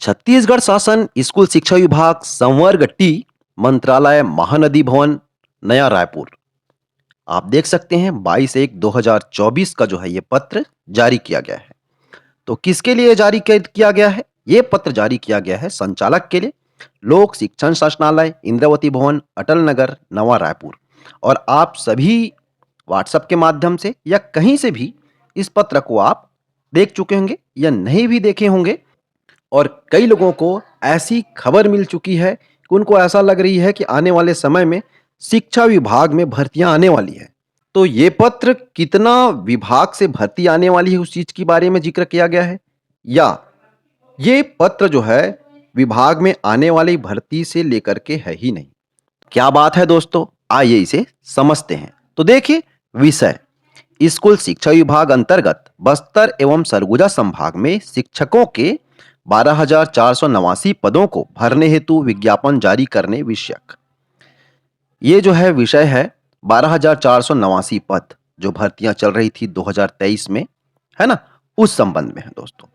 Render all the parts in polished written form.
छत्तीसगढ़ शासन स्कूल शिक्षा विभाग संवर्ग टी मंत्रालय महानदी भवन नया रायपुर। आप देख सकते हैं 22/1/2024 का जो है ये पत्र जारी किया गया है। तो किसके लिए जारी किया गया है? ये पत्र जारी किया गया है संचालक के लिए, लोक शिक्षण शासनालय, इंद्रावती भवन, अटल नगर, नवा रायपुर। और आप सभी व्हाट्सएप के माध्यम से या कहीं से भी इस पत्र को आप देख चुके होंगे या नहीं भी देखे होंगे। और कई लोगों को ऐसी खबर मिल चुकी है कि उनको ऐसा लग रही है कि आने वाले समय में शिक्षा विभाग में भर्तियां आने वाली है। तो ये पत्र कितना विभाग से भर्ती आने वाली है उस चीज के बारे में जिक्र किया गया है, या ये पत्र जो है विभाग में आने वाली भर्ती से लेकर के है ही नहीं। क्या बात है दोस्तों, आइए इसे समझते हैं। तो देखिए, विषय स्कूल शिक्षा विभाग अंतर्गत बस्तर एवं सरगुजा संभाग में शिक्षकों के 12,489 पदों को भरने हेतु विज्ञापन जारी करने विषयक। ये जो है विषय है 12,489 पद जो भर्तियां चल रही थी 2023 में, है ना, उस संबंध में है दोस्तों।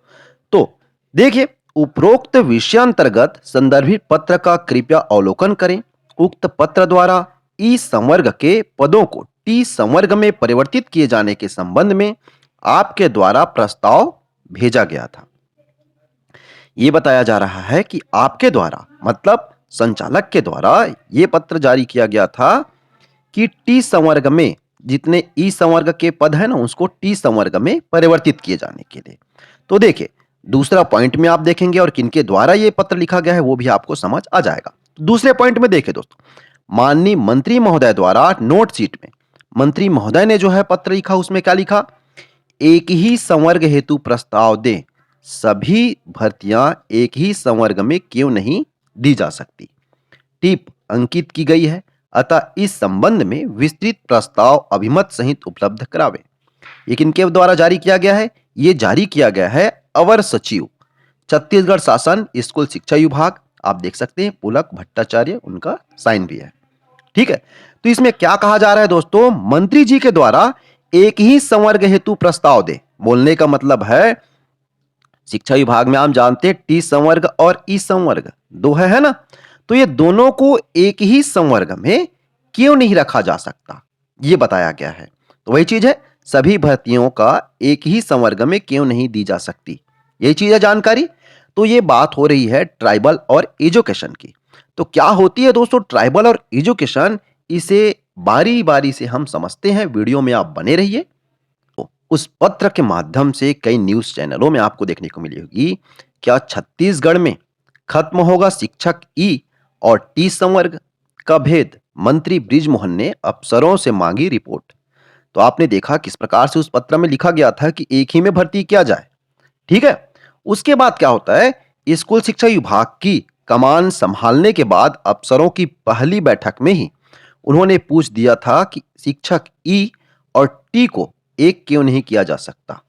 तो देखिए, उपरोक्त विषय अंतर्गत संदर्भित पत्र का कृपया अवलोकन करें। उक्त पत्र द्वारा ई संवर्ग के पदों को टी संवर्ग में परिवर्तित किए जाने के संबंध में आपके द्वारा प्रस्ताव भेजा गया था। ये बताया जा रहा है कि आपके द्वारा मतलब संचालक के द्वारा ये पत्र जारी किया गया था कि टी संवर्ग में जितने ई संवर्ग के पद हैं ना, उसको टी संवर्ग में परिवर्तित किए जाने के लिए। तो देखिए, दूसरा पॉइंट में आप देखेंगे और किनके द्वारा ये पत्र लिखा गया है वो भी आपको समझ आ जाएगा। दूसरे पॉइंट में देखिए दोस्तों, माननीय मंत्री महोदय द्वारा नोट शीट में मंत्री महोदय ने जो है पत्र लिखा, उसमें क्या लिखा? एक ही संवर्ग हेतु प्रस्ताव दें। सभी भर्तियां एक ही संवर्ग में क्यों नहीं दी जा सकती? टिप अंकित की गई है, अतः इस संबंध में विस्तृत प्रस्ताव अभिमत सहित उपलब्ध करावे। ये किनके द्वारा जारी किया गया है? ये जारी किया गया है अवर सचिव छत्तीसगढ़ शासन स्कूल शिक्षा विभाग। आप देख सकते हैं पुलक भट्टाचार्य, उनका साइन भी है। ठीक है, तो इसमें क्या कहा जा रहा है दोस्तों? मंत्री जी के द्वारा एक ही संवर्ग हेतु प्रस्ताव दे। बोलने का मतलब है, शिक्षा विभाग में आप जानते हैं टी संवर्ग और ई संवर्ग दो है ना, तो ये दोनों को एक ही संवर्ग में क्यों नहीं रखा जा सकता, ये बताया गया है। तो वही चीज है, सभी भर्तियों का एक ही संवर्ग में क्यों नहीं दी जा सकती, यही चीज है जानकारी। तो ये बात हो रही है ट्राइबल और एजुकेशन की। तो क्या होती है दोस्तों ट्राइबल और एजुकेशन, इसे बारी बारी से हम समझते हैं। वीडियो में आप बने रहिए। उस पत्र के माध्यम से कई न्यूज चैनलों में आपको देखने को मिली होगी, क्या छत्तीसगढ़ में खत्म होगा शिक्षक ई और टी संवर्ग का भेद? मंत्री बृजमोहन ने अफसरों से मांगी रिपोर्ट। तो आपने देखा किस प्रकार से उस पत्र में लिखा गया था कि एक ही में भर्ती किया जाए। ठीक है, उसके बाद क्या होता है, स्कूल शिक्षा विभाग की कमान संभालने के बाद अफसरों की पहली बैठक में ही उन्होंने पूछ दिया था कि शिक्षक ई और टी को एक क्यों नहीं किया जा सकता।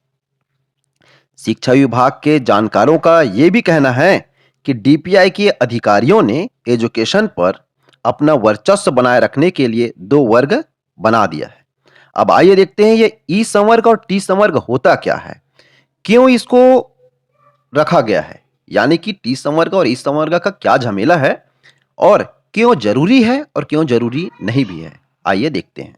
शिक्षा विभाग के जानकारों का यह भी कहना है कि डीपीआई के अधिकारियों ने एजुकेशन पर अपना वर्चस्व बनाए रखने के लिए दो वर्ग बना दिया है। अब आइए देखते हैं ये ई संवर्ग और टी संवर्ग होता क्या है, क्यों इसको रखा गया है, यानी कि टी संवर्ग और ई संवर्ग का क्या झमेला है और क्यों जरूरी है और क्यों जरूरी नहीं भी है। आइए देखते हैं।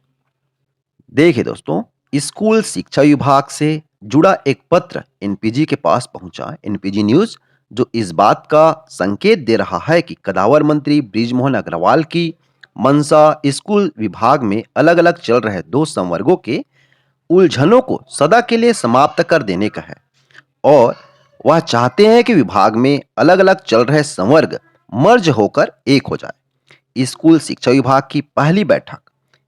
देखिए दोस्तों, स्कूल शिक्षा विभाग से जुड़ा एक पत्र एनपीजी के पास पहुंचा, एनपीजी न्यूज, जो इस बात का संकेत दे रहा है कि कदावर मंत्री बृजमोहन अग्रवाल की मंशा स्कूल विभाग में अलग अलग चल रहे दो संवर्गों के उलझनों को सदा के लिए समाप्त कर देने का है और वह चाहते हैं कि विभाग में अलग अलग चल रहे संवर्ग मर्ज होकर एक हो जाए। स्कूल शिक्षा विभाग की पहली बैठक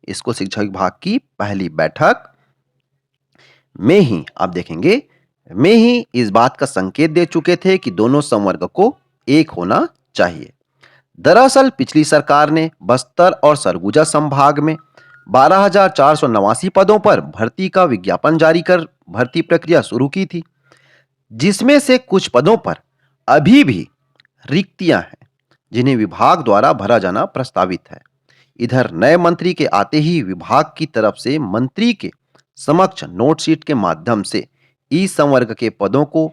स्कूल शिक्षा विभाग की पहली बैठक में ही आप देखेंगे में ही इस बात का संकेत दे चुके थे कि दोनों संवर्ग को एक होना चाहिए। दरअसल पिछली सरकार ने बस्तर और सरगुजा संभाग में 12,489 पदों पर भर्ती का विज्ञापन जारी कर भर्ती प्रक्रिया शुरू की थी, जिसमें से कुछ पदों पर अभी भी रिक्तियां हैं जिन्हें विभाग द्वारा भरा जाना प्रस्तावित है। इधर नए मंत्री के आते ही विभाग की तरफ से मंत्री के समक्ष नोट शीट के माध्यम से ई संवर्ग के पदों को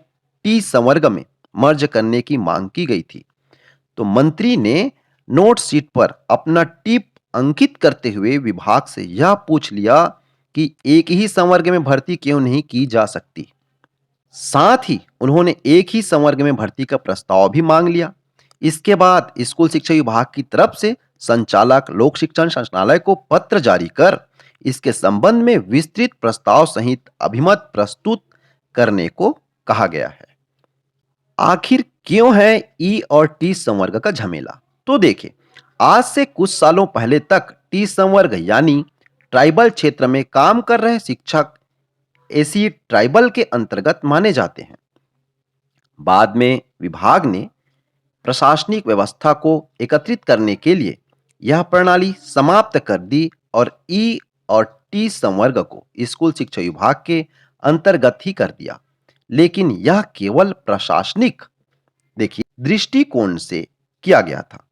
टी संवर्ग में मर्ज करने की मांग की गई थी। तो मंत्री ने नोट शीट पर अपना टिप अंकित करते हुए विभाग से यह पूछ लिया कि एक ही संवर्ग में भर्ती क्यों नहीं की जा सकती। साथ ही उन्होंने एक ही संवर्ग में भर्ती का प्रस्ताव भी मांग लिया। इसके बाद स्कूल शिक्षा विभाग की तरफ से संचालक लोक शिक्षण संचालनालय को पत्र जारी कर इसके संबंध में विस्तृत प्रस्ताव सहित अभिमत प्रस्तुत करने को कहा गया है। आखिर क्यों है ई और टी संवर्ग का झमेला? तो देखिए, आज से कुछ सालों पहले तक टी संवर्ग यानी ट्राइबल क्षेत्र में काम कर रहे शिक्षक एसी ट्राइबल के अंतर्गत माने जाते हैं। बाद में विभाग ने प्रशासनिक व्यवस्था को एकत्रित करने के लिए यह प्रणाली समाप्त कर दी और ई और टी संवर्ग को स्कूल शिक्षा विभाग के अंतर्गत ही कर दिया। लेकिन यह केवल प्रशासनिक देखिए दृष्टिकोण से किया गया था।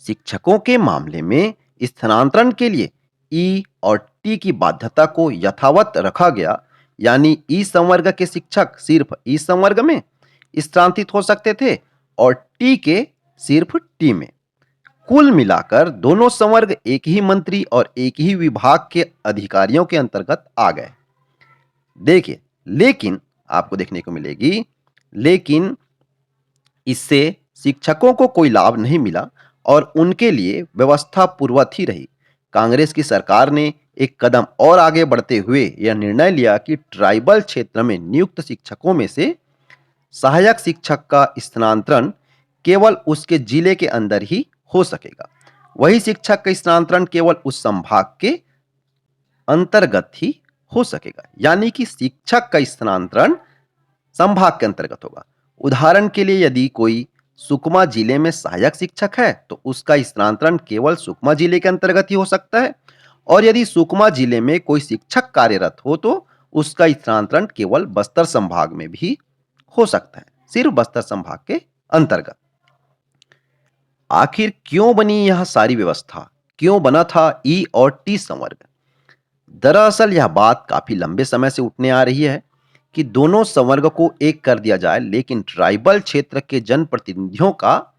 शिक्षकों के मामले में स्थानांतरण के लिए ई और टी की बाध्यता को यथावत रखा गया, यानी ई संवर्ग के शिक्षक सिर्फ ई संवर्ग में स्थानांतरित हो सकते थे और टी के सिर्फ टी में। कुल मिलाकर दोनों संवर्ग एक ही मंत्री और एक ही विभाग के अधिकारियों के अंतर्गत आ गए। देखिए, लेकिन आपको देखने को मिलेगी, लेकिन इससे शिक्षकों को कोई लाभ नहीं मिला और उनके लिए व्यवस्था पूर्ववत ही रही। कांग्रेस की सरकार ने एक कदम और आगे बढ़ते हुए यह निर्णय लिया कि ट्राइबल क्षेत्र में नियुक्त शिक्षकों में से सहायक शिक्षक का स्थानांतरण केवल उसके जिले के अंदर ही हो सकेगा। वही शिक्षक का स्थानांतरण केवल उस संभाग के अंतर्गत ही हो सकेगा, यानी कि शिक्षक का स्थानांतरण संभाग के अंतर्गत होगा। उदाहरण के लिए यदि कोई सुकमा जिले में सहायक शिक्षक है तो उसका स्थानांतरण केवल सुकमा जिले के अंतर्गत ही हो सकता है, और यदि सुकमा जिले में कोई शिक्षक कार्यरत हो तो उसका स्थानांतरण केवल बस्तर संभाग में भी हो सकता है, सिर्फ बस्तर संभाग के अंतर्गत। आखिर क्यों बनी यह सारी व्यवस्था, क्यों बना था ई और टी संवर्ग? दरअसल यह बात काफी लंबे समय से उठने आ रही है कि दोनों संवर्ग को एक कर दिया जाए, लेकिन ट्राइबल क्षेत्र के जनप्रतिनिधियों का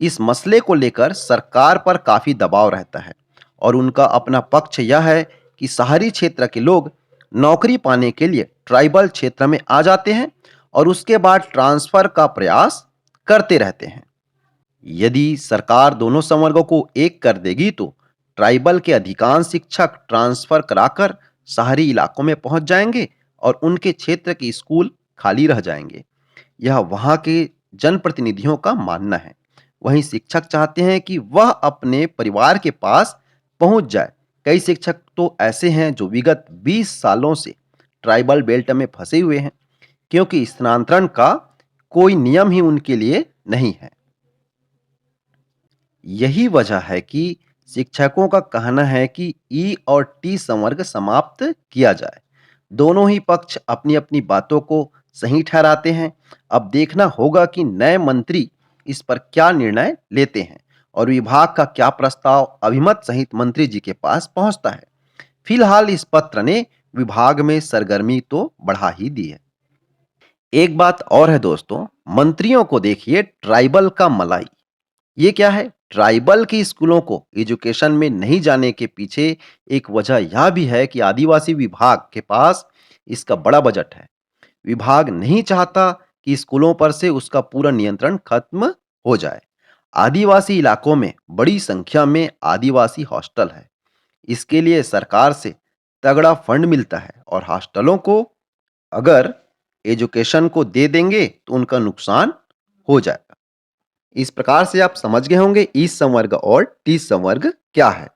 इस मसले को लेकर सरकार पर काफी दबाव रहता है और उनका अपना पक्ष यह है कि शहरी क्षेत्र के लोग नौकरी पाने के लिए ट्राइबल क्षेत्र में आ जाते हैं और उसके बाद ट्रांसफर का प्रयास करते रहते हैं। यदि सरकार दोनों संवर्गों को एक कर देगी तो ट्राइबल के अधिकांश शिक्षक ट्रांसफर कराकर शहरी इलाकों में पहुंच जाएंगे और उनके क्षेत्र के स्कूल खाली रह जाएंगे। यह वहां के जनप्रतिनिधियों का मानना है। वहीं शिक्षक चाहते हैं कि वह अपने परिवार के पास पहुंच जाए। कई शिक्षक तो ऐसे हैं जो विगत 20 सालों से ट्राइबल बेल्ट में फंसे हुए हैं, क्योंकि स्थानांतरण का कोई नियम ही उनके लिए नहीं है। यही वजह है कि शिक्षकों का कहना है कि ई और टी संवर्ग समाप्त किया जाए। दोनों ही पक्ष अपनी अपनी बातों को सही ठहराते हैं। अब देखना होगा कि नए मंत्री इस पर क्या निर्णय लेते हैं और विभाग का क्या प्रस्ताव अभिमत सहित मंत्री जी के पास पहुंचता है। फिलहाल इस पत्र ने विभाग में सरगर्मी तो बढ़ा ही दी है। एक बात और है दोस्तों, मंत्रियों को देखिए ट्राइबल का मलाई। ये क्या है? ट्राइबल की स्कूलों को एजुकेशन में नहीं जाने के पीछे एक वजह यह भी है कि आदिवासी विभाग के पास इसका बड़ा बजट है। विभाग नहीं चाहता कि स्कूलों पर से उसका पूरा नियंत्रण खत्म हो जाए। आदिवासी इलाकों में बड़ी संख्या में आदिवासी हॉस्टल है। इसके लिए सरकार से तगड़ा फंड मिलता है और हॉस्टलों को अगर एजुकेशन को दे देंगे तो उनका नुकसान हो जाएगा। इस प्रकार से आप समझ गए होंगे ई संवर्ग और टी संवर्ग क्या है।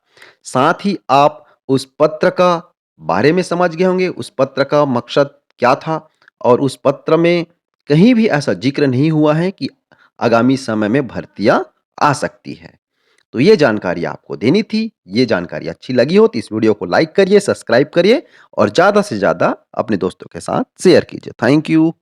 साथ ही आप उस पत्र का बारे में समझ गए होंगे, उस पत्र का मकसद क्या था और उस पत्र में कहीं भी ऐसा जिक्र नहीं हुआ है कि आगामी समय में भर्तियां आ सकती है। तो ये जानकारी आपको देनी थी। ये जानकारी अच्छी लगी हो तो इस वीडियो को लाइक करिए, सब्सक्राइब करिए और ज़्यादा से ज़्यादा अपने दोस्तों के साथ शेयर कीजिए। Thank you.